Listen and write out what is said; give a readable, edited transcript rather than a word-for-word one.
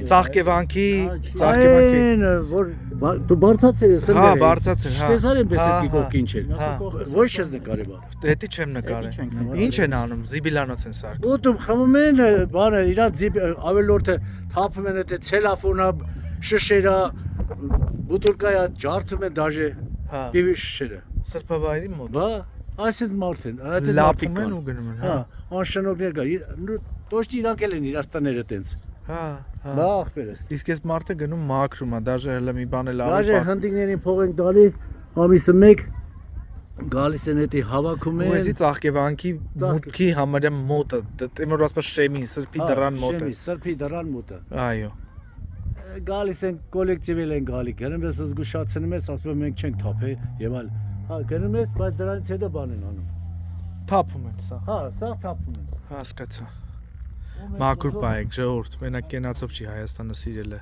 Ծաղկևանքի որ դու բարձացել ես Հա, բարձացել, հա։ Տեսար եմ Հա, պես կողքին չէ հա։ Ոչ ես նկարի բա Հետի չեմ նկարել Ինչ են անում, զիբիլանոց են սարք Ու դու խմում են բանը իրանց ավելորդը թափում են այդ ցելոֆոնա շշերա բուտուլկայա ջարդում են դաժե Հա բիբի շշերը Սրբավայրի մոտ Բա այսպես մարդ են Լապում են ու գնում են Հա անշնորհներ կա Տոշտի իրանք էլ են իրաստաները տենց Հա Բա ախպերս Իսկ ես մարդը գնում մաքրում է, դաժե հələ մի բան էլ Դաժե հնդիկներին փող ենք տալի ամիսը 1 գալիս են էտի հավաքում են Ուզի ծաղկևանքի մուտքի համարյա մոտը, դեմ որ ասած շեմի, սրբի դռան մոտը։ Սրբի դռան մոտը։ Այո։ Գալիս են կոլեկտիվել են գալի, գնում ես զգուշացնում ես, ասում են մենք չենք թափե եւ այլ։ Հա, գնում ես, բայց դրանից հետո բան են անում։ Թափում են սա։ Հա, սա թափում են։ Հասկացա։ Մաքուր բայեք, ժողովուրդ, մենակ կենացով չի Հայաստանը սիրելը։